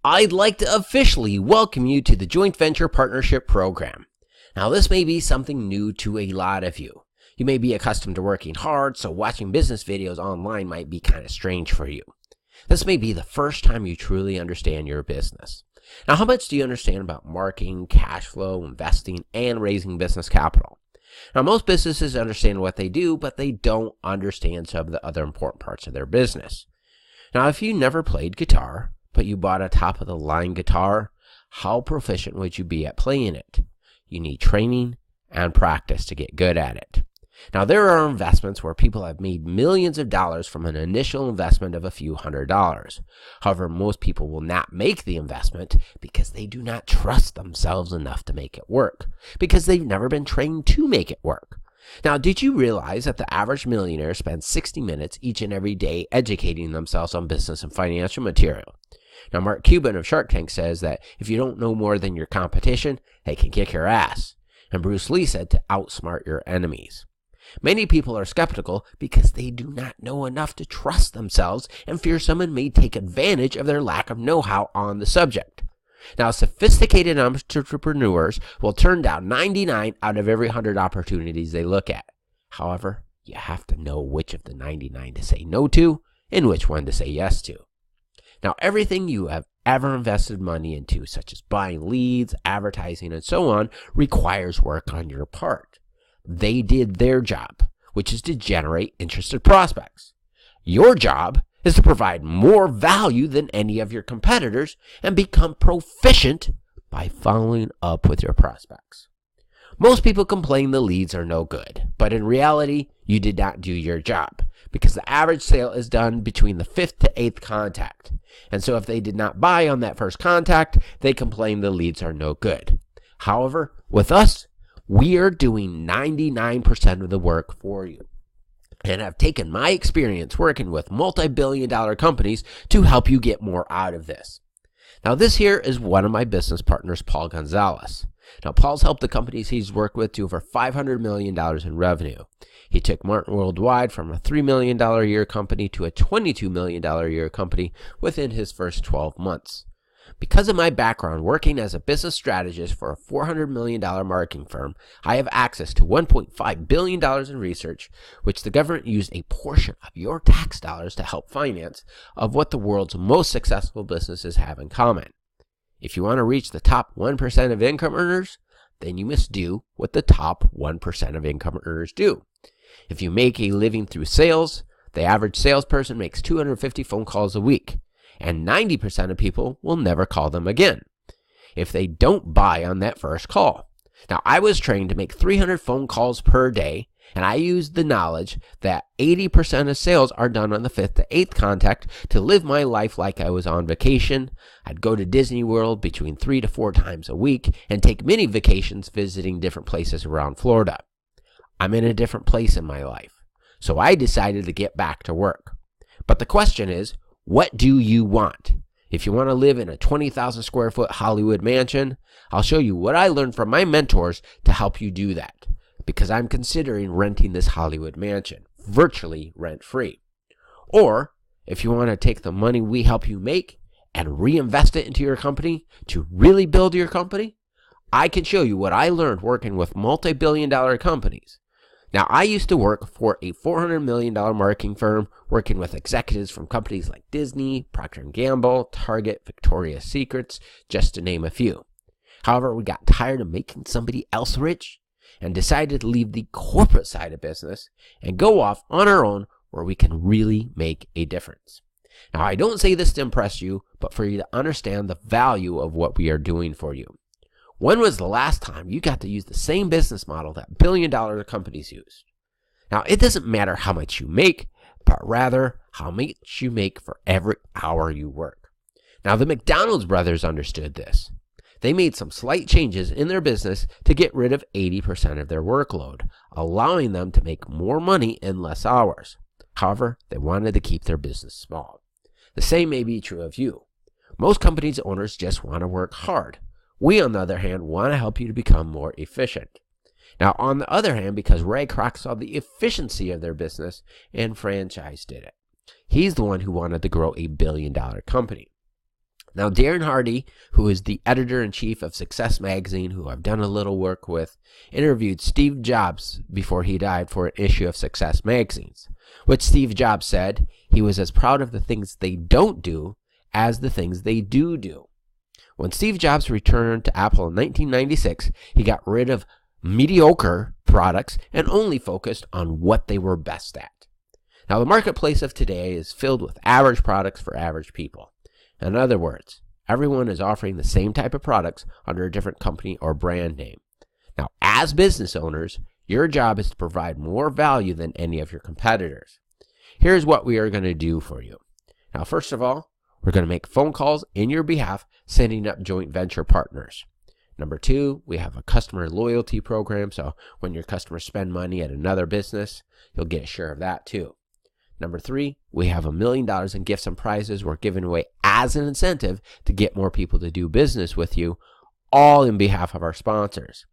I'd like to officially welcome you to the Joint Venture Partnership Program. Now, this may be something new to a lot of you. You may be accustomed to working hard, so watching business videos online might be kind of strange for you. This may be the first time you truly understand your business. Now, how much do you understand about marketing, cash flow, investing, and raising business capital? Now, most businesses understand what they do, but they don't understand some of the other important parts of their business. Now, if you never played guitar, but you bought a top-of-the-line guitar, how proficient would you be at playing it? You need training and practice to get good at it. Now, there are investments where people have made millions of dollars from an initial investment of a few $100s. However, most people will not make the investment because they do not trust themselves enough to make it work, because they've never been trained to make it work. Now, did you realize that the average millionaire spends 60 minutes each and every day educating themselves on business and financial material? Now, Mark Cuban of Shark Tank says that if you don't know more than your competition, they can kick your ass. And Bruce Lee said to outsmart your enemies. Many people are skeptical because they do not know enough to trust themselves and fear someone may take advantage of their lack of know-how on the subject. Now, sophisticated entrepreneurs will turn down 99 out of every 100 opportunities they look at. However, you have to know which of the 99 to say no to and which one to say yes to. Now, everything you have ever invested money into, such as buying leads, advertising, and so on, requires work on your part. They did their job, which is to generate interested prospects. Your job is to provide more value than any of your competitors and become proficient by following up with your prospects. Most people complain the leads are no good, but in reality, you did not do your job because the average sale is done between the 5th to 8th contact. And so if they did not buy on that first contact, they complain the leads are no good. However, with us, we are doing 99% of the work for you. And I've taken my experience working with multi-billion-dollar companies to help you get more out of this. Now, this here is one of my business partners, Paul Gonzalez. Now, Paul's helped the companies he's worked with to over $500 million in revenue. He took Martin Worldwide from a $3 million a year company to a $22 million a year company within his first 12 months. Because of my background working as a business strategist for a $400 million marketing firm, I have access to $1.5 billion in research, which the government used a portion of your tax dollars to help finance of what the world's most successful businesses have in common. If you want to reach the top 1% of income earners, then you must do what the top 1% of income earners do. If you make a living through sales, the average salesperson makes 250 phone calls a week. And 90% of people will never call them again if they don't buy on that first call. Now, I was trained to make 300 phone calls per day, and I used the knowledge that 80% of sales are done on the 5th to 8th contact to live my life like I was on vacation. I'd go to Disney World between 3 to 4 times a week and take mini vacations visiting different places around Florida. I'm in a different place in my life, so I decided to get back to work. But the question is, what do you want? If you want to live in a 20,000 square foot Hollywood mansion, I'll show you what I learned from my mentors to help you do that, because I'm considering renting this Hollywood mansion, virtually rent-free. Or, if you want to take the money we help you make and reinvest it into your company to really build your company, I can show you what I learned working with multi-billion-dollar companies. Now, I used to work for a $400 million marketing firm working with executives from companies like Disney, Procter & Gamble, Target, Victoria's Secrets, just to name a few. However, we got tired of making somebody else rich and decided to leave the corporate side of business and go off on our own where we can really make a difference. Now, I don't say this to impress you, but for you to understand the value of what we are doing for you. When was the last time you got to use the same business model that billion-dollar companies used? Now, it doesn't matter how much you make, but rather how much you make for every hour you work. Now, the McDonald's brothers understood this. They made some slight changes in their business to get rid of 80% of their workload, allowing them to make more money in less hours. However, they wanted to keep their business small. The same may be true of you. Most companies' owners just want to work hard. We, on the other hand, want to help you to become more efficient. Now, on the other hand, because Ray Kroc saw the efficiency of their business and franchised it. He's the one who wanted to grow a billion-dollar company. Now, Darren Hardy, who is the editor-in-chief of Success Magazine, who I've done a little work with, interviewed Steve Jobs before he died for an issue of Success Magazines, which Steve Jobs said he was as proud of the things they don't do as the things they do. When Steve Jobs returned to Apple in 1996, he got rid of mediocre products and only focused on what they were best at. Now, the marketplace of today is filled with average products for average people. In other words, everyone is offering the same type of products under a different company or brand name. Now, as business owners, your job is to provide more value than any of your competitors. Here's what we are going to do for you. Now, first of all, we're going to make phone calls in your behalf, setting up joint venture partners. Number 2, we have a customer loyalty program, so when your customers spend money at another business, you'll get a share of that too. Number 3, we have $1 million in gifts and prizes we're giving away as an incentive to get more people to do business with you, all in behalf of our sponsors.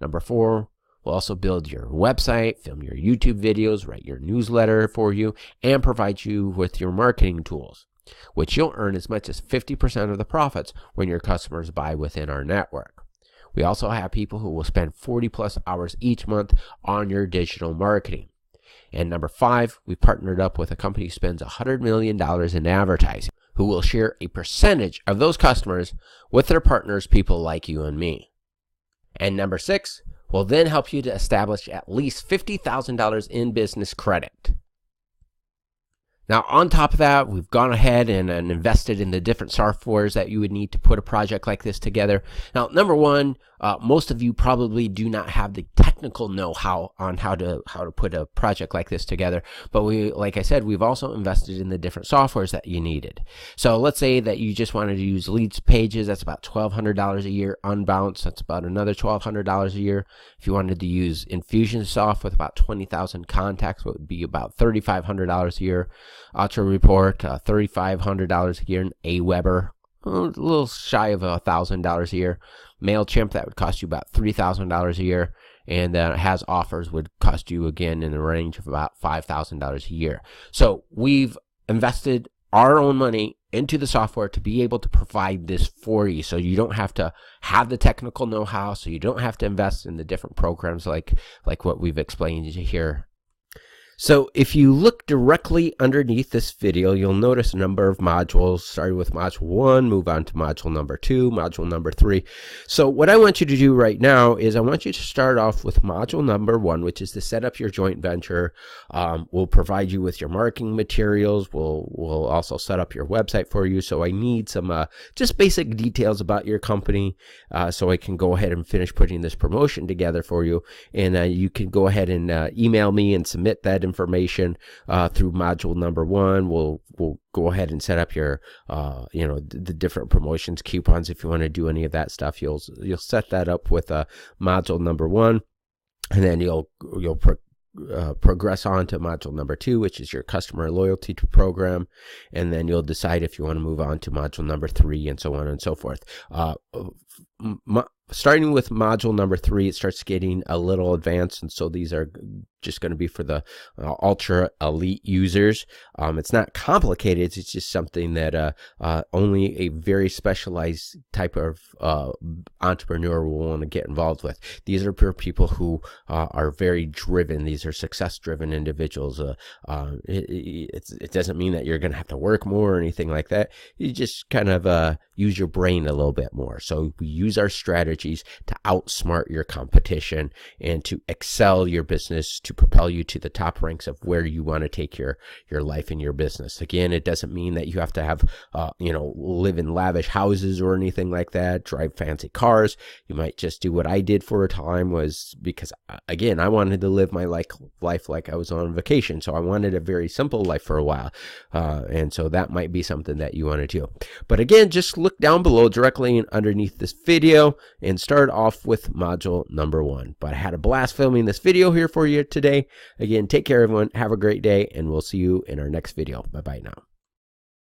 Number 4, we'll also build your website, film your YouTube videos, write your newsletter for you, and provide you with your marketing tools, which you'll earn as much as 50% of the profits when your customers buy within our network. We also have people who will spend 40+ hours each month on your digital marketing. And number 5, we partnered up with a company who spends $100 million in advertising, who will share a percentage of those customers with their partners, people like you and me. And number 6, we'll then help you to establish at least $50,000 in business credit. Now, on top of that, we've gone ahead and invested in the different softwares that you would need to put a project like this together. Now, number 1, most of you probably do not have the technical know-how on how to put a project like this together. But like I said, we've also invested in the different softwares that you needed. So let's say that you just wanted to use Leads Pages. That's about $1,200 a year. Unbounce, that's about another $1,200 a year. If you wanted to use Infusionsoft with about 20,000 contacts, it would be about $3,500 a year. Ultra Report, $3,500 a year. And Aweber, a little shy of $1,000 a year. MailChimp, that would cost you about $3,000 a year. And Has Offers would cost you, again, in the range of about $5,000 a year. So we've invested our own money into the software to be able to provide this for you, so you don't have to have the technical know-how, so you don't have to invest in the different programs like what we've explained here. So if you look directly underneath this video, you'll notice a number of modules, starting with module 1, move on to module number 2, module number 3. So what I want you to do right now is I want you to start off with module number 1, which is to set up your joint venture. We'll provide you with your marketing materials. We'll also set up your website for you. So I need some just basic details about your company, so I can go ahead and finish putting this promotion together for you. And you can go ahead and email me and submit that information through module number 1. We'll go ahead and set up your the different promotions, coupons. If you want to do any of that stuff, you'll set that up with module number 1, and then you'll progress on to module number 2, which is your customer loyalty program, and then you'll decide if you want to move on to module number 3, and so on and so forth. Starting with module number 3, it starts getting a little advanced, and so these are just going to be for the ultra elite users. It's not complicated. It's just something that only a very specialized type of entrepreneur will want to get involved with. These are for people who are very driven. These are success-driven individuals. It doesn't mean that you're going to have to work more or anything like that. You just kind of use your brain a little bit more. So we use our strategies to outsmart your competition and to excel your business, to propel you to the top ranks of where you want to take your life and your business. Again, it doesn't mean that you have to have live in lavish houses or anything like that, drive fancy cars. You might just do what I did for a time, was because again, I wanted to live my life like I was on vacation. So I wanted a very simple life for a while, and so that might be something that you want to do. But again, just look down below directly underneath this video and start off with module number 1. But I had a blast filming this video here for you today. Again, take care everyone, have a great day, and we'll see you in our next video. Bye bye now.